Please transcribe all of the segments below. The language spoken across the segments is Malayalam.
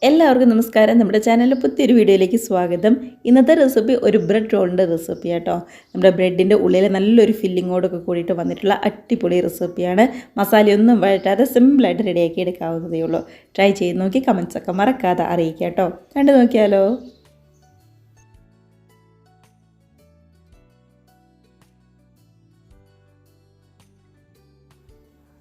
എല്ലാവർക്കും നമസ്കാരം. നമ്മുടെ ചാനലിലെ പുതിയൊരു വീഡിയോയിലേക്ക് സ്വാഗതം. ഇന്നത്തെ റെസിപ്പി ഒരു ബ്രെഡ് റോളിൻ്റെ റെസിപ്പി കേട്ടോ. നമ്മുടെ ബ്രെഡിൻ്റെ ഉള്ളിൽ നല്ലൊരു ഫില്ലിങ്ങോടൊക്കെ കൂടിയിട്ട് വന്നിട്ടുള്ള അടിപൊളി റെസിപ്പിയാണ്. മസാലയൊന്നും വഴറ്റാതെ സിമ്പിളായിട്ട് റെഡിയാക്കി എടുക്കാവുന്നതേ ഉള്ളൂ. ട്രൈ ചെയ്ത് നോക്കി കമൻസൊക്കെ മറക്കാതെ അറിയിക്കുക കേട്ടോ. കണ്ടു നോക്കിയാലോ.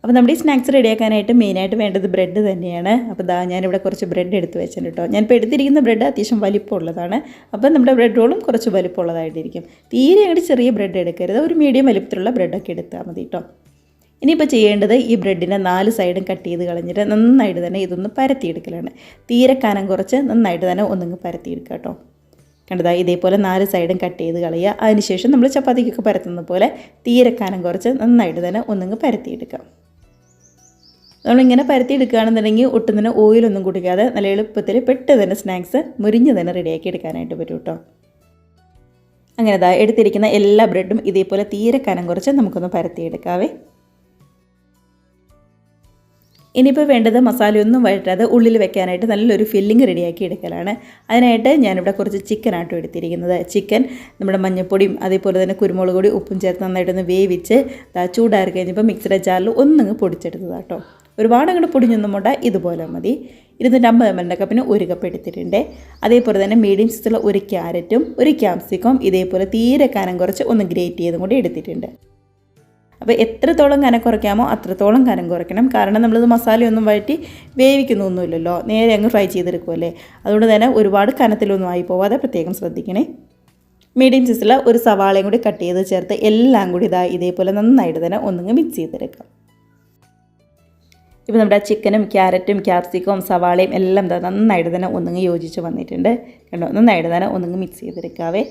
അപ്പോൾ നമ്മുടെ ഈ സ്നാക്സ് റെഡിയാക്കാനായിട്ട് മെയിനായിട്ട് വേണ്ടത് ബ്രെഡ് തന്നെയാണ്. അപ്പോൾ ഞാനിവിടെ കുറച്ച് ബ്രെഡ് എടുത്ത് വെച്ചിട്ടുണ്ട് കേട്ടോ. ഞാനിപ്പോൾ എടുത്തിരിക്കുന്ന ബ്രെഡ് അത്യാവശ്യം വലിപ്പമുള്ളതാണ്. അപ്പോൾ നമ്മുടെ ബ്രെഡ് റോളും കുറച്ച് വലിപ്പമുള്ളതായിട്ടിരിക്കും. തീരെ അങ്ങോട്ട് ചെറിയ ബ്രെഡ് എടുക്കരുത്, ഒരു മീഡിയം വലിപ്പത്തിലുള്ള ബ്രെഡൊക്കെ എടുത്താൽ മതി കേട്ടോ. ഇനിയിപ്പോൾ ചെയ്യേണ്ടത് ഈ ബ്രെഡിൻ്റെ 4 സൈഡും കട്ട് ചെയ്ത് കളഞ്ഞിട്ട് നന്നായിട്ട് തന്നെ ഇതൊന്ന് പരത്തിയെടുക്കലാണ്. തീരെ കനം കുറച്ച് നന്നായിട്ട് തന്നെ ഒന്നിങ്ങ് പരത്തിയെടുക്കുക കേട്ടോ. കണ്ടതാ, ഇതേപോലെ 4 സൈഡും കട്ട് ചെയ്ത് കളയുക. അതിനുശേഷം നമ്മൾ ചപ്പാത്തിക്കൊക്കെ പരത്തുന്ന പോലെ തീരെ കനം കുറച്ച് നന്നായിട്ട് തന്നെ ഒന്നിങ്ങ് പരത്തിയെടുക്കാം. നമ്മളിങ്ങനെ പരത്തിയെടുക്കുകയാണെന്നുണ്ടെങ്കിൽ ഒട്ടും തന്നെ ഓയിലൊന്നും കുടിക്കാതെ നല്ല എളുപ്പത്തിൽ പെട്ടെന്ന് തന്നെ സ്നാക്സ് മുരിഞ്ഞ് തന്നെ റെഡിയാക്കി എടുക്കാനായിട്ട് പറ്റും കേട്ടോ. അങ്ങനെ എടുത്തിരിക്കുന്ന എല്ലാ ബ്രെഡും ഇതേപോലെ തീരെ കനം കുറച്ച് നമുക്കൊന്ന് പരത്തിയെടുക്കാവേ. ഇനിയിപ്പോൾ വേണ്ടത് മസാലയൊന്നും വഴറ്റാതെ ഉള്ളിൽ വെക്കാനായിട്ട് നല്ലൊരു ഫില്ലിങ് റെഡിയാക്കി എടുക്കലാണ്. അതിനായിട്ട് ഞാനിവിടെ കുറച്ച് ചിക്കനാട്ടോ എടുത്തിരിക്കുന്നത്. ചിക്കൻ നമ്മുടെ മഞ്ഞൾപ്പൊടിയും അതേപോലെ തന്നെ കുരുമുളക് പൊടി ഉപ്പും ചേർത്ത് നന്നായിട്ടൊന്ന് വേവിച്ച് ചൂടാറി കഴിഞ്ഞപ്പോൾ മിക്സിയുടെ ജാറിൽ ഒന്നങ്ങ് പൊടിച്ചെടുത്തതാട്ടോ. ഒരുപാട് അങ്ങോട്ട് പൊടിഞ്ഞൊന്നും വേണ്ട, ഇതുപോലെ മതി. 250 ml കപ്പിന് 1 കപ്പ് എടുത്തിട്ടുണ്ട്. അതേപോലെ തന്നെ മീഡിയം സൈസുള്ള ഒരു ക്യാരറ്റും ഒരു ക്യാപ്സിക്കം ഇതേപോലെ തീരെ കനം കുറച്ച് ഒന്ന് ഗ്രേറ്റ് ചെയ്തും കൂടി എടുത്തിട്ടുണ്ട്. അപ്പോൾ എത്രത്തോളം കനം കുറയ്ക്കാമോ അത്രത്തോളം കനം കുറയ്ക്കണം. കാരണം നമ്മളിത് മസാലയൊന്നും വഴറ്റി വേവിക്കുന്നൊന്നുമില്ലല്ലോ, നേരെ അങ്ങ് ഫ്രൈ ചെയ്തെടുക്കുമല്ലേ. അതുകൊണ്ട് തന്നെ ഒരുപാട് കനത്തിലൊന്നും ആയി പോവാതെ പ്രത്യേകം ശ്രദ്ധിക്കണേ. മീഡിയം സൈസുള്ള ഒരു സവാളയും കൂടി കട്ട് ചെയ്ത് ചേർത്ത് എല്ലാം കൂടി ഇതേപോലെ നന്നായിട്ട് തന്നെ ഒന്നിങ്ങ് മിക്സ് ചെയ്തെടുക്കാം. ഇപ്പോൾ നമ്മുടെ ചിക്കനും ക്യാരറ്റും ക്യാപ്സിക്കവും സവാളയും എല്ലാം നന്നായിട്ട് തന്നെ ഒന്നിങ്ങ് യോജിച്ച് വന്നിട്ടുണ്ട്. കണ്ടോ, നന്നായിട്ട് തന്നെ ഒന്നിങ്ങ് മിക്സ് ചെയ്തെടുക്കാവേ.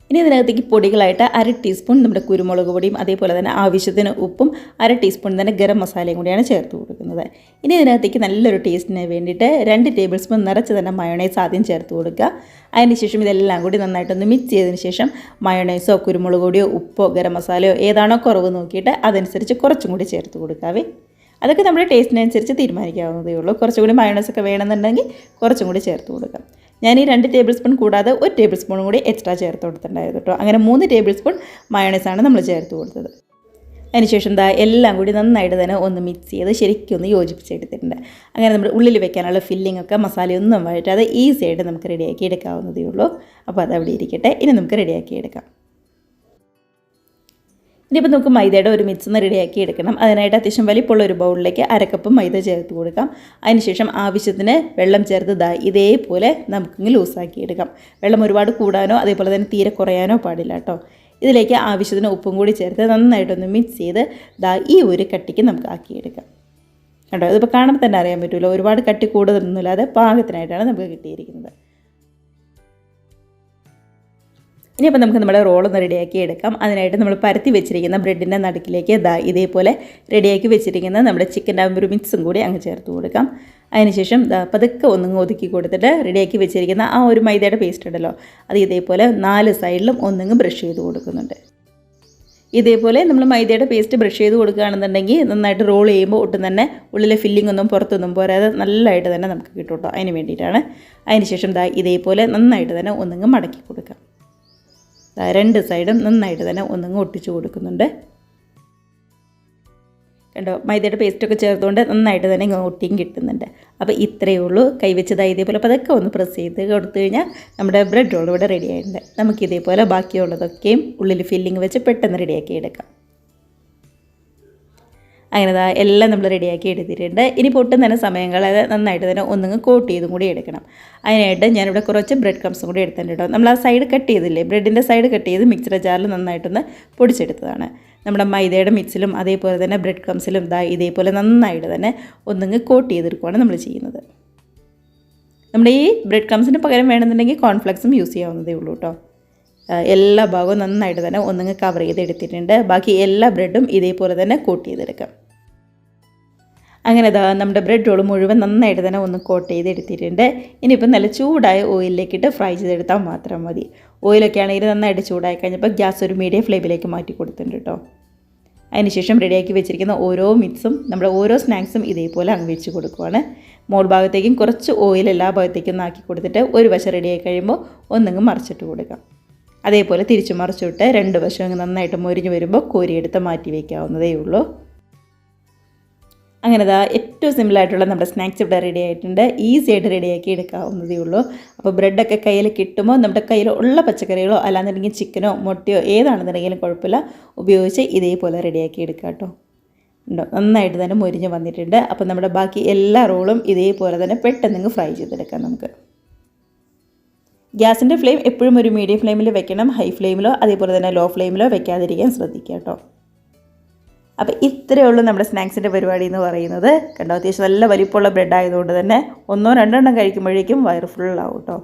ഇനി ഇതിനകത്തേക്ക് പൊടികളായിട്ട് 1/2 ടീസ്പൂൺ നമ്മുടെ കുരുമുളക് പൊടിയും അതേപോലെ തന്നെ ആവശ്യത്തിന് ഉപ്പും 1/2 ടീസ്പൂൺ തന്നെ ഗരം മസാലയും കൂടിയാണ് ചേർത്ത് കൊടുക്കുന്നത്. ഇനി ഇതിനകത്തേക്ക് നല്ലൊരു ടേസ്റ്റിന് വേണ്ടിയിട്ട് 2 ടേബിൾ സ്പൂൺ നിറച്ച് തന്നെ മയോണൈസ് ആദ്യം ചേർത്ത് കൊടുക്കുക. അതിനുശേഷം ഇതെല്ലാം കൂടി നന്നായിട്ടൊന്ന് മിക്സ് ചെയ്തതിന് ശേഷം മയോണൈസോ കുരുമുളക് പൊടിയോ ഉപ്പോ ഗരം മസാലയോ ഏതാണോ കുറവ് നോക്കിയിട്ട് അതനുസരിച്ച് കുറച്ചും കൂടി ചേർത്ത് കൊടുക്കാവേ. അതൊക്കെ നമ്മുടെ ടേസ്റ്റിനനുസരിച്ച് തീരുമാനിക്കാവുന്നതേ ഉള്ളൂ. കുറച്ചുകൂടി മയോണൈസൊക്കെ വേണമെന്നുണ്ടെങ്കിൽ കുറച്ചും കൂടി ചേർത്ത് കൊടുക്കാം. ഞാൻ ഈ 2 ടേബിൾ സ്പൂൺ കൂടാതെ 1 ടേബിൾ സ്പൂണും കൂടി എക്സ്ട്രാ ചേർത്ത് കൊടുത്തിട്ടുണ്ടായിരുന്നു കേട്ടോ. അങ്ങനെ 3 ടേബിൾ സ്പൂൺ മയോണൈസാണ് നമ്മൾ ചേർത്ത് കൊടുത്തത്. അതിനുശേഷം എല്ലാം കൂടി നന്നായിട്ട് തന്നെ ഒന്ന് മിക്സ് ചെയ്ത് ശരിക്കും ഒന്ന് യോജിപ്പിച്ചെടുത്തിട്ടുണ്ട്. അങ്ങനെ നമ്മൾ ഉള്ളിൽ വെക്കാനുള്ള ഫില്ലിംഗ് ഒക്കെ മസാലയൊന്നും വഴറ്റാതെ ഈസി ആയിട്ട് നമുക്ക് റെഡിയാക്കി എടുക്കാവുന്നതേ ഉള്ളൂ. അപ്പോൾ അതവിടെ ഇരിക്കട്ടെ. ഇനി നമുക്ക് റെഡിയാക്കി എടുക്കാം. ഇനിയിപ്പോൾ നമുക്ക് മൈദയുടെ ഒരു മിക്സ് ഒന്ന് റെഡിയാക്കി എടുക്കണം. അതിനായിട്ട് അത്യാവശ്യം വലിപ്പമുള്ള ഒരു ബൗളിലേക്ക് 1/2 കപ്പ് മൈദ ചേർത്ത് കൊടുക്കാം. അതിനുശേഷം ആവശ്യത്തിന് വെള്ളം ചേർത്ത് ഇതേപോലെ നമുക്കിങ്ങ് ലൂസാക്കി എടുക്കാം. വെള്ളം ഒരുപാട് കൂടാനോ അതേപോലെ തന്നെ തീരെ കുറയാനോ പാടില്ല കേട്ടോ. ഇതിലേക്ക് ആവശ്യത്തിന് ഉപ്പും കൂടി ചേർത്ത് നന്നായിട്ടൊന്ന് മിക്സ് ചെയ്ത് ഈ ഒരു കട്ടിക്ക് നമുക്ക് ആക്കിയെടുക്കാം. കേട്ടോ, ഇതിപ്പോൾ കാണുമ്പോൾ തന്നെ അറിയാൻ പറ്റുമല്ലോ, ഒരുപാട് കട്ടി കൂടുതലൊന്നുമില്ലാതെ പാകത്തിനായിട്ടാണ് നമുക്ക് കിട്ടിയിരിക്കുന്നത്. ഇനിയിപ്പോൾ നമുക്ക് നമ്മുടെ റോളൊന്ന് റെഡിയാക്കി എടുക്കാം. അതിനായിട്ട് നമ്മൾ പരത്തി വെച്ചിരിക്കുന്ന ബ്രെഡിൻ്റെ നടുക്കിലേക്ക് ഇതേപോലെ റെഡിയാക്കി വെച്ചിരിക്കുന്ന നമ്മുടെ ചിക്കൻ്റെ ഒരു മിക്സും കൂടി അങ്ങ് ചേർത്ത് കൊടുക്കാം. അതിനുശേഷം പതുക്കെ ഒന്നിങ്ങ് ഒതുക്കി കൊടുത്തിട്ട് റെഡിയാക്കി വെച്ചിരിക്കുന്ന ആ ഒരു മൈദയുടെ പേസ്റ്റ് ഉണ്ടല്ലോ, അത് ഇതേപോലെ 4 സൈഡിലും ഒന്നിങ്ങ് ബ്രഷ് ചെയ്ത് കൊടുക്കുന്നുണ്ട്. ഇതേപോലെ നമ്മൾ മൈദയുടെ പേസ്റ്റ് ബ്രഷ് ചെയ്ത് കൊടുക്കുകയാണെന്നുണ്ടെങ്കിൽ നന്നായിട്ട് റോൾ ചെയ്യുമ്പോൾ ഒട്ടും തന്നെ ഉള്ളിലെ ഫില്ലിംഗ് ഒന്നും പുറത്തൊന്നും പോരാതെ നല്ലതായിട്ട് തന്നെ നമുക്ക് കിട്ടും കേട്ടോ. അതിന് വേണ്ടിയിട്ടാണ്. അതിനുശേഷം ഇതേപോലെ നന്നായിട്ട് തന്നെ ഒന്നിങ്ങ് മടക്കി കൊടുക്കാം. 2 സൈഡും നന്നായിട്ട് തന്നെ ഒന്നിങ്ങ് ഒട്ടിച്ച് കൊടുക്കുന്നുണ്ട്. കണ്ടോ, മൈദയുടെ പേസ്റ്റൊക്കെ ചേർത്തുകൊണ്ട് നന്നായിട്ട് തന്നെ ഇങ്ങനെ ഒട്ടിയും കിട്ടുന്നുണ്ട്. അപ്പോൾ ഇത്രയേ ഉള്ളൂ. കൈവച്ചത് ഇതേപോലെ പതുക്കെ ഒന്ന് പ്രസ് ചെയ്ത് കൊടുത്തു കഴിഞ്ഞാൽ നമ്മുടെ ബ്രെഡ് റോൾ ഇവിടെ റെഡി ആയിട്ടുണ്ട്. നമുക്കിതേപോലെ ബാക്കിയുള്ളതൊക്കെയും ഉള്ളിൽ ഫില്ലിങ് വെച്ച് പെട്ടെന്ന് റെഡിയാക്കി എടുക്കാം. അങ്ങനെ എല്ലാം നമ്മൾ റെഡിയാക്കി എടുത്തിട്ടുണ്ട്. ഇനി പൊട്ടും തന്നെ സമയം കളയാതെ നന്നായിട്ട് തന്നെ ഒന്നിങ്ങ് കോട്ട് ചെയ്തും കൂടി എടുക്കണം. അതിനായിട്ട് ഞാനിവിടെ കുറച്ച് ബ്രെഡ് ക്രംസും കൂടി എടുത്തിട്ടുണ്ട് കേട്ടോ. നമ്മൾ ആ സൈഡ് കട്ട് ചെയ്തില്ലേ, ബ്രെഡിൻ്റെ സൈഡ് കട്ട് ചെയ്ത് മിക്സിയുടെ ജാറിൽ നന്നായിട്ടൊന്ന് പൊടിച്ചെടുത്തതാണ്. നമ്മുടെ മൈദയുടെ മിക്സിലും അതേപോലെ തന്നെ ബ്രെഡ് ക്രംസിലും ഇതേപോലെ നന്നായിട്ട് തന്നെ ഒന്നിങ്ങ് കോട്ട് ചെയ്തെടുക്കുകയാണ് നമ്മൾ ചെയ്യുന്നത്. നമ്മുടെ ഈ ബ്രെഡ് ക്രംസിന് പകരം വേണമെന്നുണ്ടെങ്കിൽ കോൺഫ്ലെക്സും യൂസ് ചെയ്യാവുന്നതേ ഉള്ളൂ കേട്ടോ. എല്ലാ ഭാഗവും നന്നായിട്ട് തന്നെ ഒന്നിങ്ങ് കവർ ചെയ്തെടുത്തിട്ടുണ്ട്. ബാക്കി എല്ലാ ബ്രെഡും ഇതേപോലെ തന്നെ കോട്ട് ചെയ്തെടുക്കാം. അങ്ങനെ നമ്മുടെ ബ്രെഡ് റോൾ മുഴുവൻ നന്നായിട്ട് തന്നെ ഒന്ന് കോട്ട് ചെയ്തെടുത്തിട്ടുണ്ട്. ഇനിയിപ്പോൾ നല്ല ചൂടായ ഓയിലിലേക്കിട്ട് ഫ്രൈ ചെയ്തെടുത്താൽ മാത്രം മതി. ഓയിലൊക്കെ ആണെങ്കിൽ നന്നായിട്ട് ചൂടായി കഴിഞ്ഞപ്പോൾ ഗ്യാസ് ഒരു മീഡിയം ഫ്ലെയിമിലേക്ക് മാറ്റി കൊടുത്തിട്ടുണ്ട് കേട്ടോ. അതിനുശേഷം റെഡിയാക്കി വെച്ചിരിക്കുന്ന ഓരോ മിക്സും നമ്മുടെ ഓരോ സ്നാക്സും ഇതേപോലെ അങ്ങ് വെച്ച് കൊടുക്കുവാണ്. മോൾ ഭാഗത്തേക്കും കുറച്ച് ഓയിൽ എല്ലാ ഭാഗത്തേക്കും ആക്കി കൊടുത്തിട്ട് ഒരു വശം റെഡിയായി കഴിയുമ്പോൾ ഒന്നിങ്ങ് മറിച്ചിട്ട് കൊടുക്കാം. അതേപോലെ തിരിച്ച് മറിച്ചിട്ട് രണ്ട് വശവും നന്നായിട്ട് മൊരിഞ്ഞ് വരുമ്പോൾ കോരിയെടുത്ത് മാറ്റി വയ്ക്കാവുന്നതേ ഉള്ളൂ. അങ്ങനെ ഏറ്റവും സിമ്പിളായിട്ടുള്ള നമ്മുടെ സ്നാക്സ് ഇവിടെ റെഡി ആയിട്ടുണ്ട്. ഈസി ആയിട്ട് റെഡിയാക്കി എടുക്കാവുന്നതേ ഉള്ളൂ. അപ്പോൾ ബ്രെഡൊക്കെ കയ്യിൽ കിട്ടുമ്പോൾ നമ്മുടെ കയ്യിൽ ഉള്ള പച്ചക്കറികളോ അല്ലാന്നുണ്ടെങ്കിൽ ചിക്കനോ മുട്ടയോ ഏതാണെന്നുണ്ടെങ്കിലും കുഴപ്പമില്ല, ഉപയോഗിച്ച് ഇതേപോലെ റെഡിയാക്കി എടുക്കാം കേട്ടോ. ഉണ്ടോ, നന്നായിട്ട് തന്നെ മൊരിഞ്ഞ് വന്നിട്ടുണ്ട്. അപ്പോൾ നമ്മുടെ ബാക്കി എല്ലാ റോളും ഇതേപോലെ തന്നെ പെട്ടെന്ന് ഫ്രൈ ചെയ്തെടുക്കാം നമുക്ക്. ഗ്യാസിൻ്റെ ഫ്ലെയിം എപ്പോഴും ഒരു മീഡിയം ഫ്ലെയിമിൽ വെക്കണം. ഹൈ ഫ്ലെയിമിലോ അതേപോലെ തന്നെ ലോ ഫ്ലെയിമിലോ വെക്കാതിരിക്കാൻ ശ്രദ്ധിക്കുക കേട്ടോ. അപ്പോൾ ഇത്രയേ ഉള്ളൂ നമ്മുടെ സ്നാക്സിൻ്റെ പരിപാടി എന്ന് പറയുന്നത്. കണ്ടോ, അത്യാവശ്യം നല്ല വലിപ്പമുള്ള ബ്രെഡ് ആയതുകൊണ്ട് തന്നെ 1-2 കഴിക്കുമ്പോഴേക്കും വയറ് ഫുള്ളാവും കേട്ടോ.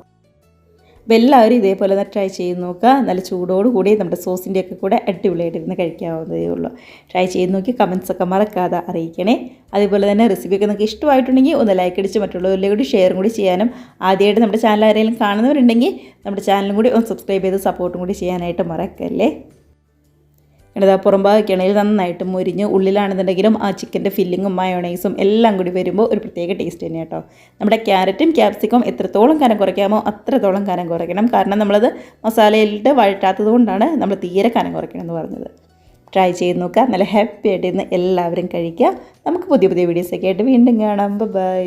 അപ്പോൾ എല്ലാവരും ഇതേപോലെ തന്നെ ട്രൈ ചെയ്ത് നോക്കുക. നല്ല ചൂടോടുകൂടി നമ്മുടെ സോസിൻ്റെയൊക്കെ കൂടെ അടിപൊളിയായിട്ടിരുന്ന് കഴിക്കാവുന്നതേ ഉള്ളൂ. ട്രൈ ചെയ്ത് നോക്കി കമൻസൊക്കെ മറക്കാതെ അറിയിക്കണേ. അതുപോലെ തന്നെ റെസിപ്പിയൊക്കെ നിങ്ങൾക്ക് ഇഷ്ടമായിട്ടുണ്ടെങ്കിൽ ഒന്ന് ലൈക്ക് അടിച്ച് മറ്റുള്ളവരിലേക്ക് കൂടി ഷെയറും കൂടി ചെയ്യാനും, ആദ്യമായിട്ട് നമ്മുടെ ചാനൽ ആരെങ്കിലും കാണുന്നവരുണ്ടെങ്കിൽ നമ്മുടെ ചാനലും കൂടി ഒന്ന് സബ്സ്ക്രൈബ് ചെയ്ത് സപ്പോർട്ടും കൂടി ചെയ്യാനായിട്ട് മറക്കല്ലേ. എന്നിട്ട് പുറം ഭാഗമൊക്കെയാണെങ്കിൽ നന്നായിട്ട് മുരിഞ്ഞ്, ഉള്ളിലാണെന്നുണ്ടെങ്കിലും ആ ചിക്കൻ്റെ ഫില്ലിങ്ങും മയോണൈസും എല്ലാം കൂടി വരുമ്പോൾ ഒരു പ്രത്യേക ടേസ്റ്റ് തന്നെ കേട്ടോ. നമ്മുടെ ക്യാരറ്റും ക്യാപ്സിക്കും എത്രത്തോളം കനം കുറയ്ക്കാമോ അത്രത്തോളം കനം കുറയ്ക്കണം. കാരണം നമ്മളത് മസാലയിലിട്ട് വഴറ്റാത്തത് കൊണ്ടാണ് നമ്മൾ തീരെ കനം കുറയ്ക്കണം എന്ന് പറഞ്ഞത്. ട്രൈ ചെയ്ത് നോക്കുക. നല്ല ഹാപ്പി ആയിട്ട് ഇന്ന് എല്ലാവരും കഴിക്കുക. നമുക്ക് പുതിയ പുതിയ വീഡിയോസൊക്കെ ആയിട്ട് വീണ്ടും കാണാം. ബൈ.